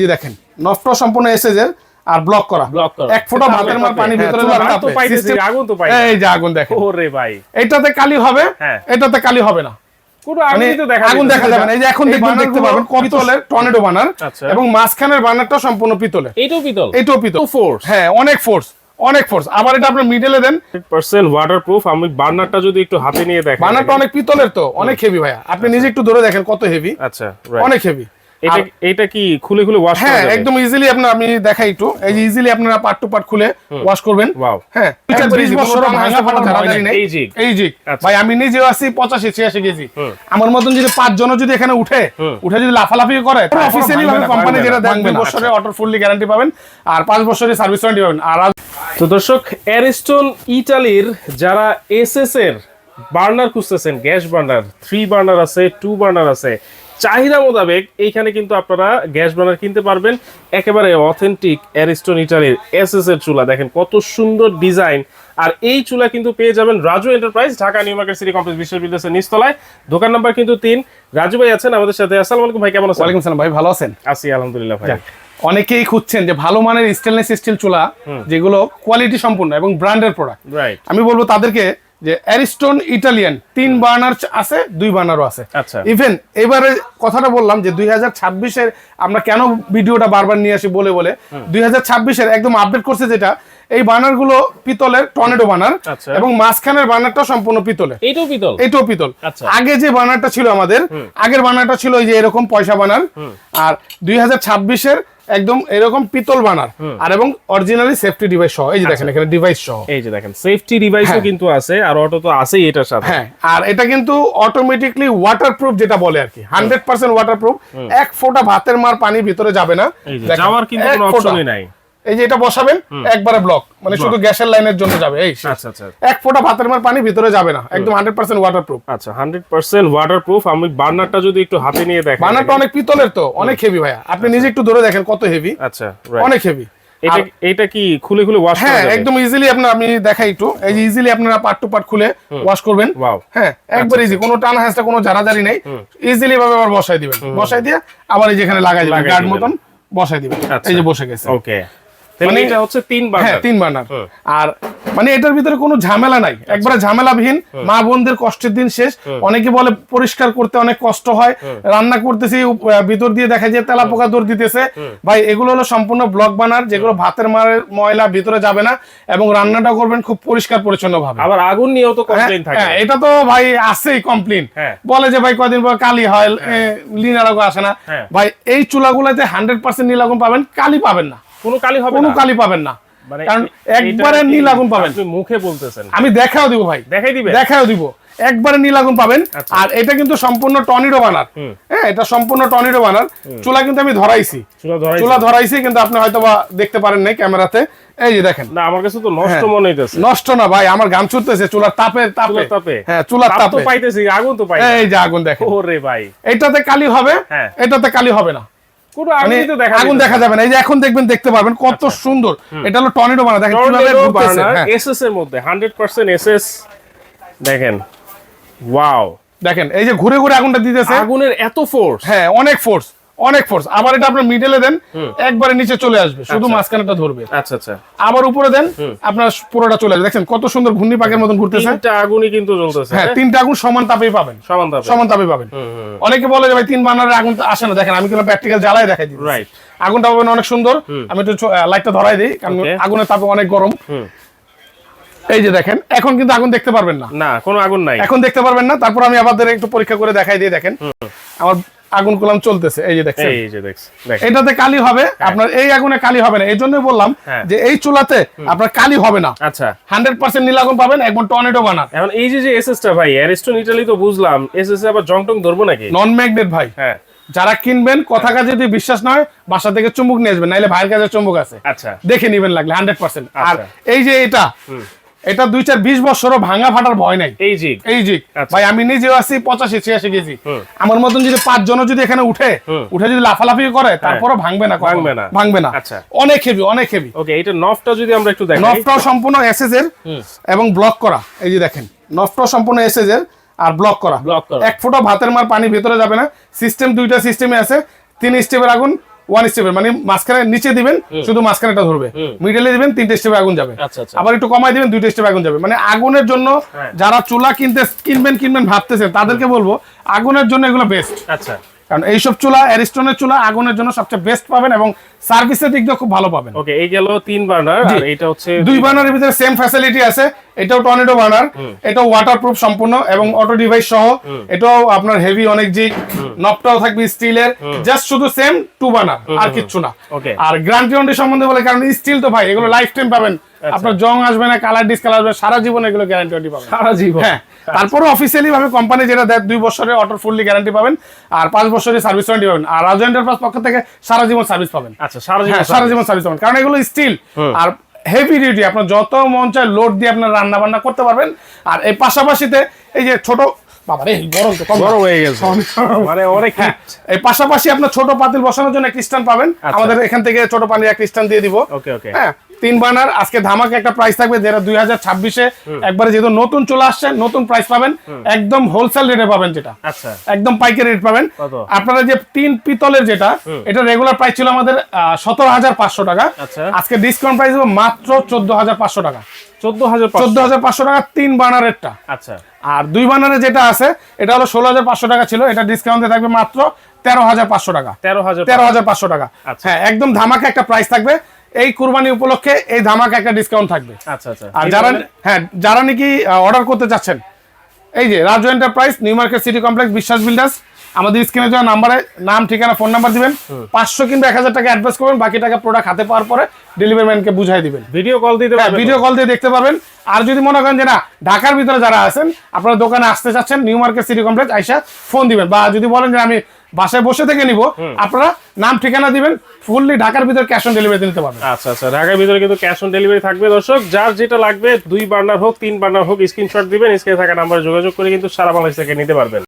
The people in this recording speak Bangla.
দেখেন নফট সম্পূর্ণ এসএজের আর ব্লক করা এক ফোঁটা ভাতের মার পানি ভিতরে যাবে না। আগুন তো পাই, এই যে আগুন দেখেন, ওরে ভাই এটাতে কালি হবে, এটাতে কালি হবে না, পুরো আগুন দেখা যাবে না। এই যে এখন দেখতে পাবেন পিতলের টর্নেডো বানার, এবং মাঝখানের বানারটা সম্পূর্ণ পিতলের। এটাও পিতল, এটাও পিতল, ফোর্স, হ্যাঁ অনেক ফোর্স, অনেক ফোর্স। আবার এটা আপনি মিডলে দেন 100% ওয়াটারপ্রুফ। আমি বার্নারটা যদি একটু হাতে নিয়ে দেখেন, বার্নারটা অনেক পিতলের, তো অনেক হেভি ভাইয়া, আপনি নিজে একটু ধরে দেখেন কত হেভি। আচ্ছা, অনেক হেভি। এটা কি খুলে ওয়াশ করা হ্যাঁ যাবে? একদম ইজিলি আমি দেখাই একটু। এই যে ইজিলি আপনারা পার্ট টু পার্ট খুলে ওয়াশ করবেন। হ্যাঁ 20 বছর ভাঙা ফাটা ঝাড়াঝাড়ি নেই। এই জি ভাই, আমি নিজেও আছি 85-86 কেজি। আমার মতন যদি 5 জন যদি এখানে উঠে যদি লাফালাফি করে, অফিসিয়ালি ভাবে কোম্পানি যেটা দেন 2 বছরের অটো ফুললি গ্যারান্টি পাবেন আর 5 বছরের সার্ভিস ওয়ারেন্টি পাবেন। আর তো দর্শক, অ্যারিস্টন ইতালির যারা এসএস এর বার্নার খুঁজতেছেন, গ্যাস বার্নার 3 বার্নার আছে, 2 বার্নার আছে, চাহিদা মোতাবেক এইখানে কিন্তু আপনারা গ্যাস বার্নার কিনতে পারবেন। একেবারে অথেন্টিক অ্যারিস্টন ইটালির এসএস এর চুলা, দেখেন কত সুন্দর ডিজাইন। আর এই চুলা কিন্তু পেয়ে যাবেন Raju enterprise, Dhaka new market city complex বিশ্ববিদ্যালয়ের নিচতলায়, দোকান নাম্বার কিন্তু 3। রাজু ভাই আছেন আমাদের সাথে। আসসালামু আলাইকুম ভাই, কেমন আছেন? ওয়ালাইকুম আসসালাম ভাই, ভালো আছেন? আছি আলহামদুলিল্লাহ ভাই। অনেকেই খুঁজছেন যে ভালো মানের স্টেনলেস স্টিল চুলা, যেগুলো কোয়ালিটি সম্পূর্ণ এবং ব্র্যান্ডের প্রোডাক্ট। রাইট। আমি বলবো তাদেরকে যে অ্যারিস্টন ইটালিয়ান 3 বার্নার আছে, 2 বার্নারও আছে। আচ্ছা। ইভেন এবারে কথাটা বললাম যে 2026 এর আমরা কেন ভিডিওটা বারবার নিয়ে আসি বলে 2026 এর একদম আপডেট করছে, যেটা এই বার্নার গুলো পিতলের টর্নেডো বার্নার, এবং মাঝখানের বার্নারটা সম্পূর্ণ পিতলের। এটাও পিতল। আগে যে বার্নারটা ছিল আমাদের, আগের বার্নারটা ছিল এই যে এরকম পয়সা বার্নার, আর 2026 এর একদম এরকম পিতল বানার, আর এবং অরিজিনালি সেফটি ডিভাইস সহ। এই যে দেখেন এখানে ডিভাইস সহ, এই যে দেখেন সেফটি ডিভাইসও কিন্তু আছে, আর অটো তো আছেই এটার সাথে। হ্যাঁ, আর এটা কিন্তু অটোমেটিকলি ওয়াটারপ্রুফ, যেটা বলে আর কি 100% ওয়াটারপ্রুফ। এক ফোঁটা ভাতের মার পানি ভিতরে যাবে না, যাওয়ার কিন্তু কোনো অপশনই নাই। এই যে এটা বসাবেন একবারে ব্লক, মানে শুধু গ্যাসের লাইনের জন্য যাবে। এই আচ্ছা, এক ফোঁটা ভাতের মার পানি ভিতরে যাবে না, একদম 100% ওয়াটারপ্রুফ। আচ্ছা, 100% ওয়াটারপ্রুফ। আমি বার্নারটা যদি একটু হাতে নিয়ে দেখেন, বার্নারটা অনেক পিতলের, তো অনেক হেভি ভাইয়া, আপনি নিজে একটু ধরে দেখেন কত হেভি। আচ্ছা, অনেক হেভি। এটা কি খুলে ওয়াশ করা যাবে? হ্যাঁ একদম ইজিলি আমি দেখাই একটু। এই যে ইজিলি আপনারা পার্ট টু পার্ট খুলে ওয়াশ করবেন। হ্যাঁ একবার ইজি, কোনো টান হাসটা কোনো ঝাড়াঝাড়ি নেই। ইজিলি ভাবে আবার বসাই দিবেন, বসাই দিয়ে আবার এই যেখানে লাগাই দিবেন, গার্ড মতন বসাই দিবেন। এই যে বসে গেছে। ওকে, মানে এটা হচ্ছে 3 বার্নার। হ্যাঁ 3 বার্নার। আর মানে এটার ভিতরে কোনো ঝামেলা নাই, একবারে ঝামেলাবিহীন। মা বোনদের কষ্টের দিন শেষ। অনেকে বলে পরিষ্কার করতে অনেক কষ্ট হয়, রান্না করতেছি ভিতর দিয়ে দেখা যায় তেলা পোকা দৌড় দিতেছে। ভাই এগুলো হলো সম্পূর্ণ ব্লক বার্নার, যেগুলো ভাতের মারের ময়লা ভিতরে যাবে না, এবং রান্নাটা করবেন খুব পরিষ্কার পরিচ্ছন্ন ভাবে। আবার আগুন নিয়েও তো কমপ্লেইন থাকে। হ্যাঁ এটা তো ভাই আছেই কমপ্লেইন, বলে যে ভাই কয়দিন পর কালি হয়, নীলাগুন আসে না। ভাই এই চুলাগুলোতে 100% নীলাগুন পাবেন, কালি পাবেন না, কোনো কালি হবে না, কোনো কালি পাবেন না, কারণ একবারে নীল আগুন পাবেন। আপনি মুখে বলতেছেন, আমি দেখাও দিব ভাই, দেখাও দিব, একবারে নীল আগুন পাবেন। আর এটা কিন্তু সম্পূর্ণ টর্নেডো বানার। হ্যাঁ এটা সম্পূর্ণ টর্নেডো বানার চুলা, কিন্তু আমি ধরাইছি, চুলা ধরাইছি, কিন্তু আপনি হয়তো বা দেখতে পারেন নাই ক্যামেরাতে। এই যে দেখেন, না আমার কাছে তো নষ্ট মনে হইতেছে। নষ্ট না ভাই, আমার গাম ছুটতেছে চুলার তাপে। হ্যাঁ চুলার তাপে তো পাইতেছি, আগুন তো পাই। এই যে আগুন দেখেন, ওরে ভাই, এটাতে কালি হবে, এটাতে কালি হবে না, আগুন দেখা যাবে না। এই যে এখন দেখতে পারবেন কত সুন্দর। এটা হলো টর্নেডো বানার, দেখেন কিভাবে ঘুরতেছে। এসএস এর মধ্যে 100% এসএস, দেখেন ওয়াও, দেখেন এই যে ঘুরে ঘুরে আগুনটা দিতেছে, আগুনের এত ফোর্স। হ্যাঁ অনেক ফোর্স, অনেক ফোর্স। আবার এটা আপনার মিডলে দেন একবারে নিচে চলে আসবে, শুধু মাঝখানেটা ধরবে। আচ্ছা, আবার উপরে দেন আপনার পুরোটা চলে আসবে। দেখেন কত সুন্দর ঘূর্ণি পাকের মতন ঘুরতেছে। 3টা আগুনই কিন্তু জ্বলতেছে। হ্যাঁ 3টা আগুন সমান তাপেই পাবেন, সমান তাপে পাবেন। অনেকে বলে যে ভাই 3 বার্নারের আগুন আসে না, দেখেন আমি কিন্তু প্র্যাকটিক্যাল জ্বালাই দেখাই দিই। রাইট, আগুনটা পাবেন অনেক সুন্দর। আমি একটু লাইটটা ধরাই দিই, কারণ আগুনের তাপে অনেক গরম। এই যে দেখেন, এখন কিন্তু আগুন দেখতে পারবেন না, না কোনো আগুন নাই, এখন দেখতে পারবেন না। তারপর আমি আবার একটু পরীক্ষা করে দেখাই দিই। দেখেন আমার আগুন কলাম চলতেছে, এই যে দেখছেন, এটাতে কালি হবে, আপনার এই আগুনে কালি হবে না। এই জন্য বললাম যে এই চুলাতে আপনার কালি হবে না। আচ্ছা, 100% নীল আগুন পাবেন, একদম টর্নেডো বানার। এখন এই যে এসএসটা ভাই, অ্যারিস্টন ইটালি তো বুঝলাম, এসএস আবার জং টং ধরবো নাকি? নন ম্যাগনেট ভাই। হ্যাঁ, যারা কিনবেন কথা কাজে যদি বিশ্বাস না হয়, বাসা থেকে চুম্বক নিয়ে আসবেন, নাইলে ভাইয়ের কাছে চুম্বক আছে, আচ্ছা দেখে নিবেন লাগলে 100%। আর এই যে এটা 2-4-20 বছরও ভাঙা ফাটার ভয় নাই। এই জি ভাই, আমি নিজেও আছি 85-86 কেজি। আমার মতন যদি 5 জন যদি এখানে উঠে যদি লাফালাফি করে, তারপরও ভাঙবে না। অনেক হেভি, অনেক হেভি। ওকে, এটা নফটা যদি আমরা একটু দেখি, নফটা সম্পূর্ণ এসএস এর এবং ব্লক করা। এই যে দেখেন, নফটা সম্পূর্ণ এসএস এর আর ব্লক করা। এক ফোঁটা ভাতের মার পানি ভিতরে যাবে না। সিস্টেম 2টা সিস্টেমে আছে, 3 স্টেপের আগুন, ওয়ান স্টেপের, মানে মাঝখানে নিচে দিবেন শুধু মাঝখানেটা ধরবে, মিডলে দিবেন 3টে স্টেপে আগুন যাবে, আচ্ছা আচ্ছা আবার একটু কমাই দিবেন 2টে স্টেপে আগুন যাবে। মানে আগুনের জন্য যারা চুলা কিনবেন ভাবতেছেন তাদেরকে বলবো আগুনের জন্য এগুলো বেস্ট। আচ্ছা, কারণ এইসব চুলা অ্যারিস্টনের চুলা আগুনের জন্য সবচেয়ে বেস্ট পাবেন এবং সার্ভিসের দিক দিয়ে খুব ভালো পাবেন। ওকে, এই গেল 3 বার্নার, আর এটা হচ্ছে 2 বার্নারের ভিতরে সেম ফ্যাসিলিটি আছে। এটাও টর্নেডো বার্নার, এটাও ওয়াটারপ্রুফ সম্পূর্ণ এবং অটো ডিভাইস সহ। এটাও আপনার হেভি অনেক জিগ, নবটাও থাকবে স্টিলের, জাস্ট শুধু সেম 2 বার্নার আর কিচ্ছু না। ওকে, আর গ্যারান্টি ওয়ারেন্টি সম্বন্ধে বলে, কারণ স্টিল তো ভাই এগুলো লাইফ টাইম পাবেন, আপনার জং আসবে না, কালার ডিসকালার আসবে, সারা জীবন এগুলো গ্যারান্টি ওয়ারেন্টি পাবেন, সারা জীবন। হ্যাঁ, তারপরে অফিসিয়ালি ভাবে কোম্পানি যেটা দেয় 2 বছরের অটো ফুললি গ্যারান্টি পাবেন আর 5 বছরের সার্ভিস ওয়ারেন্টি পাবেন। আর রাজু এন্টারপ্রাইজ পক্ষ থেকে সারা জীবন সার্ভিস পাবেন। আচ্ছা, সারা জীবন সারা জীবন সার্ভিস পাবেন, কারণ এগুলো স্টিল আর হেভি ডিউটি, আপনার যত মন চায় লোড দিয়ে আপনার রান্না বান্না করতে পারবেন। আর এই পাশাপাশিতে এই যে ছোট বাবারে গরম তো বড় হয়ে গেছে, মানে অনেক হ্যাঁ, এই পাশাপাশি আপনার ছোট পাতিল বসানোর জন্য একটা স্ট্যান্ড পাবেন, আমাদের এখান থেকে ছোট পানির একটা স্ট্যান্ড দিয়ে দিব। ওকে ওকে, হ্যাঁ, 3 বার্নার আজকে ধামাকে একটা প্রাইস থাকবে, যেটা 2026-এ একবারে যেহেতু নতুন চলে আসছে, নতুন প্রাইস পাবেন, একদম হোলসেল রেটে পাবেন, যেটা আচ্ছা একদম পাইকারি রেট পাবেন। কত? আপনারা যে 3 পিতলের যেটা, এটা রেগুলার প্রাইস ছিল আমাদের 17,500 টাকা, আচ্ছা, আজকে ডিসকাউন্ট প্রাইস হবে মাত্র 14,500 টাকা। 14,500 টাকা 3 বার্নারেরটা। আচ্ছা, আর 2 বার্নারে যেটা আছে এটা হলো 16,500 টাকা ছিল, এটা ডিসকাউন্টে থাকবে মাত্র 13,500 টাকা। 13,500 টাকা। আচ্ছা। হ্যাঁ, একদম ধামাকা একটা প্রাইস থাকবে, এই কুরবানি উপলক্ষে এই ধামাকা একটা ডিসকাউন্ট থাকবে। আচ্ছা আচ্ছা, আর যারা নাকি অর্ডার করতে চাচ্ছেন, এই যে Raju enterprise, new market city complex, বিশ্বাস বিল্ডার্স, আমাদের স্ক্রিনে দেওয়া নাম্বারে নাম, ঠিকানা, ফোন নাম্বার দিবেন, 500 কিংবা 1,000 টাকা অ্যাডভান্স করবেন, বাকি টাকা প্রোডাক্ট হাতে পাওয়ার পরে ডেলিভারি ম্যানকে বুঝাই দিবেন। ভিডিও কল দিতে পারবেন, ভিডিও কল দিয়ে দেখতে পারবেন। আর যদি মনে করেন যে না, ঢাকার ভিতরে যারা আছেন, আপনারা দোকানে আসতে চাচ্ছেন, নিউ মার্কেট সিটি কমপ্লেক্স আইসা ফোন দিবেন, বা যদি বলেন যে আমি বাসায় বসে থেকে নিব, আপনারা নাম ঠিকানা দিবেন, ফুললি ঢাকার ভিতরে ক্যাশ অন ডেলিভারি নিতে পারবেন। আচ্ছা আচ্ছা, ঢাকার ভিতরে কিন্তু ক্যাশ অন ডেলিভারি থাকবে। দর্শক, যার যেটা লাগবে 2 বার্নার হোক 3 বার্নার হোক, স্ক্রিনশট দিবেন, স্ক্রিনে থাকা নাম্বারে যোগাযোগ করে কিন্তু সারা বাংলাদেশ থেকে নিতে পারবেন।